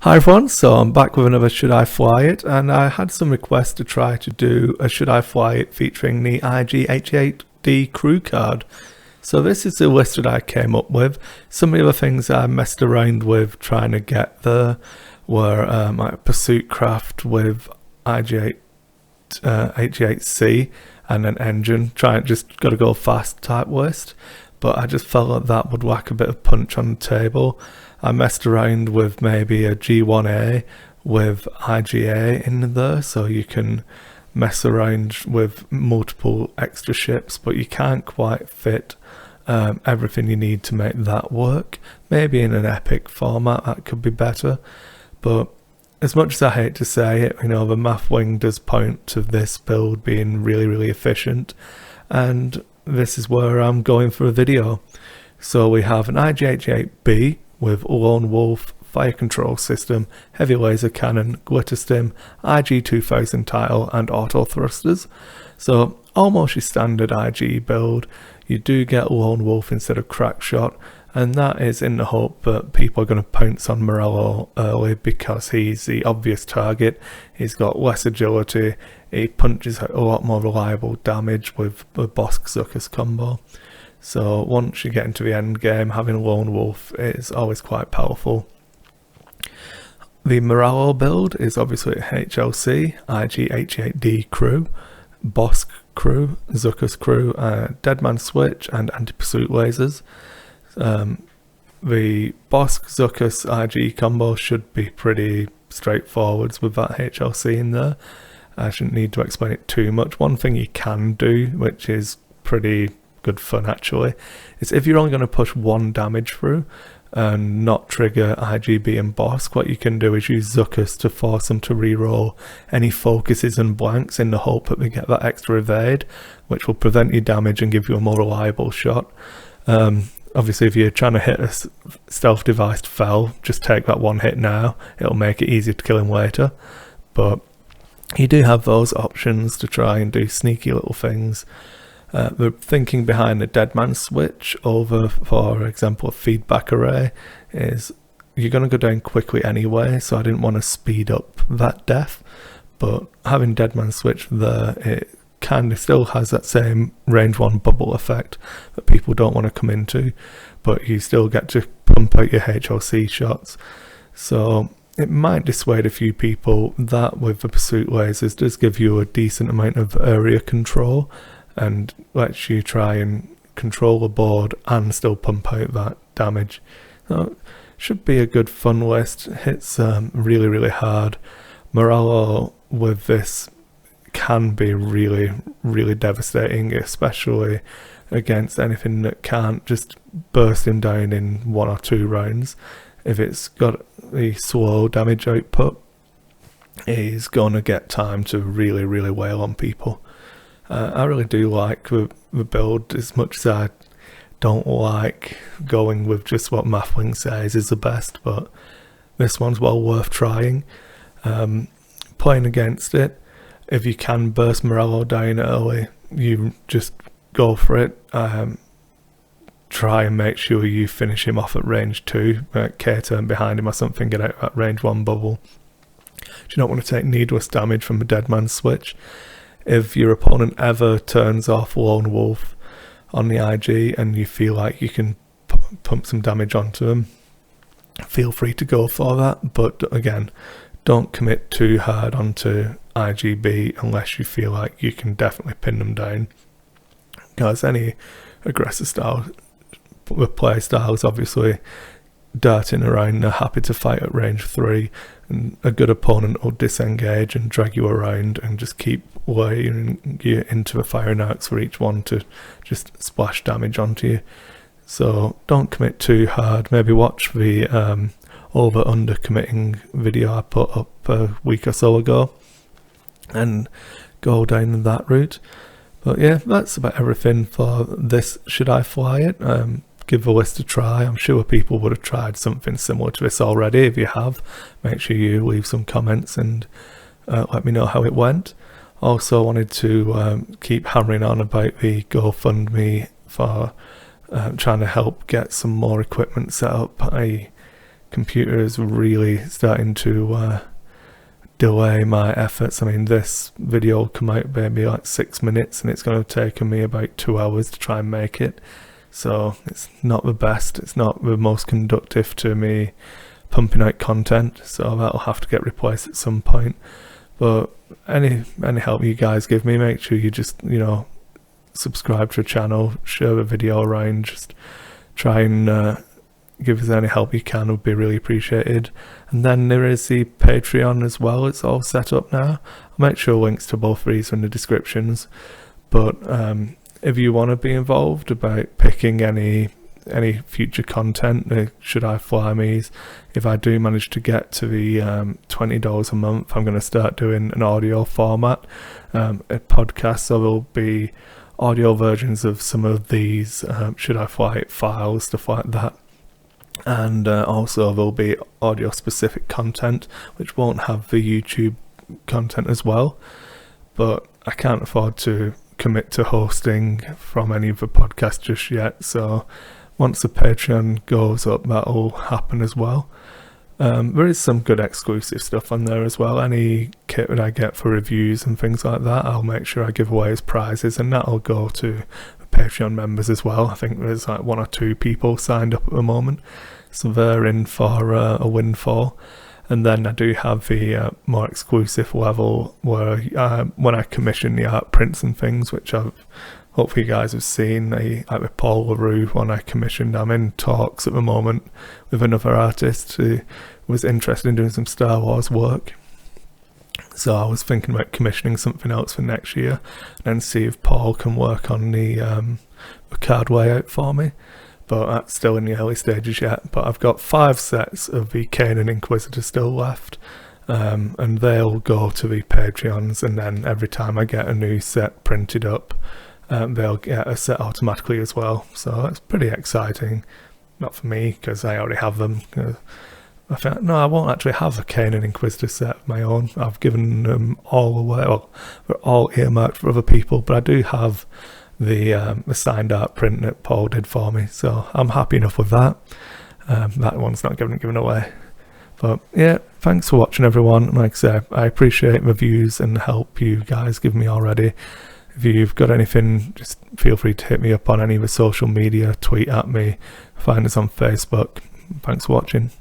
Hi everyone, so I'm back with another Should I Fly It, and I had some requests to try to do a Should I Fly It featuring the IG88D crew card. So this is the list that I came up with. Some of the other things I messed around with trying to get there were like Pursuit Craft with IG88C and an engine, just got to go fast type list, but I just felt like that would whack a bit of punch on the table. I messed around with maybe a G1A with IGA in there, so you can mess around with multiple extra ships, but you can't quite fit everything you need to make that work. Maybe in an epic format that could be better, but as much as I hate to say it, the math wing does point to this build being really efficient, and this is where I'm going for a video. So we have an IG88B with Lone Wolf, fire control system, heavy laser cannon, Glitterstim, IG2000 tile and Autothrusters. So almost your standard IG build. You do get Lone Wolf instead of Crackshot, and that is in the hope that people are going to pounce on Morelo early because he's the obvious target. He's got less agility, he punches a lot more reliable damage with the Bossk Zuckuss combo. So once you get into the end game, having a Lone Wolf is always quite powerful. The Morelo build is obviously HLC, IG88D crew, Bossk crew, Zuckuss crew, Deadman switch and anti-pursuit lasers. The Bossk Zuckuss IG combo should be pretty straightforward with that HLC in there. I shouldn't need to explain it too much. One thing you can do, which is pretty good fun actually, is if you're only going to push one damage through and not trigger IGB and Bossk, what you can do is use Zuckuss to force them to reroll any focuses and blanks in the hope that they get that extra evade, which will prevent you damage and give you a more reliable shot. Obviously if you're trying to hit a stealth device fell, just take that one hit now, it'll make it easier to kill him later. But you do have those options to try and do sneaky little things. The thinking behind the Deadman switch over, for example, a feedback array is you're going to go down quickly anyway, so I didn't want to speed up that death, but having Deadman switch there, it kind of still has that same range 1 bubble effect that people don't want to come into, but you still get to pump out your HLC shots. So it might dissuade a few people. That with the pursuit lasers does give you a decent amount of area control and lets you try and control the board and still pump out that damage. So should be a good fun list. Hits really hard. Morelo with this can be really devastating, especially against anything that can't just burst him down in 1 or 2 rounds. If it's got the slow damage output, he's gonna get time to really wail on people. I really do like the build, as much as I don't like going with just what Mathwing says is the best, but this one's well worth trying. Playing against it, if you can burst Morelo down early, you just go for it. Try and make sure you finish him off at range 2, K-turn behind him or something, get out that range 1 bubble. You don't want to take needless damage from a Deadman switch. If your opponent ever turns off Lone Wolf on the IG and you feel like you can pump some damage onto him, feel free to go for that, but again, don't commit too hard onto IGB unless you feel like you can definitely pin them down, because any aggressive style play styles obviously darting around, they're happy to fight at range 3, and a good opponent will disengage and drag you around and just keep layering you into the firing arcs for each one to just splash damage onto you. So don't commit too hard. Maybe watch the over under committing video I put up a week or so ago and go down that route. But yeah, that's about everything for this Should I Fly It. Give the list a try. I'm sure people would have tried something similar to this already. If you have, make sure you leave some comments and let me know how it went. Also wanted to keep hammering on about the GoFundMe for trying to help get some more equipment set up. I computer is really starting to delay my efforts. I mean, this video will come out maybe like 6 minutes, and it's going to take me about 2 hours to try and make it. So it's not the best. It's not the most conducive to me pumping out content. So that'll have to get replaced at some point. But any help you guys give me, make sure you just, subscribe to the channel, share the video around, just try and give us any help you can, would be really appreciated. And then there is the Patreon as well. It's all set up now. I'll make sure links to both of these are in the descriptions. But if you want to be involved about picking any future content, should I fly me's, if I do manage to get to the $20 a month, I'm going to start doing an audio format, a podcast. So there'll be audio versions of some of these should I fly it files, stuff like that. And also there'll be audio specific content which won't have the YouTube content as well. But I can't afford to commit to hosting from any of the podcasts just yet, so once the Patreon goes up, that'll happen as well. There is some good exclusive stuff on there as well. Any kit that I get for reviews and things like that, I'll make sure I give away as prizes, and that'll go to the Patreon members as well. I think there's like 1 or 2 people signed up at the moment, so they're in for a windfall. And then I do have the more exclusive level where when I commission the art prints and things, which hopefully you guys have seen, like with Paul LaRue, when I commissioned, I'm in talks at the moment with another artist who was interested in doing some Star Wars work. So I was thinking about commissioning something else for next year, and then see if Paul can work on the card layout for me. But that's still in the early stages yet. But I've got 5 sets of the Kanan Inquisitor still left, and they'll go to the Patreons, and then every time I get a new set printed up, they'll get a set automatically as well. So that's pretty exciting. Not for me, because I already have them. I think, no, I won't actually have a Kanan Inquisitor set of my own. I've given them all away. Well, they're all earmarked for other people, but I do have the signed art print that Paul did for me, so I'm happy enough with that. That one's not given away. But yeah, thanks for watching, everyone. Like I said, I appreciate the views and help you guys give me already. If you've got anything, just feel free to hit me up on any of the social media, tweet at me, find us on Facebook. Thanks for watching.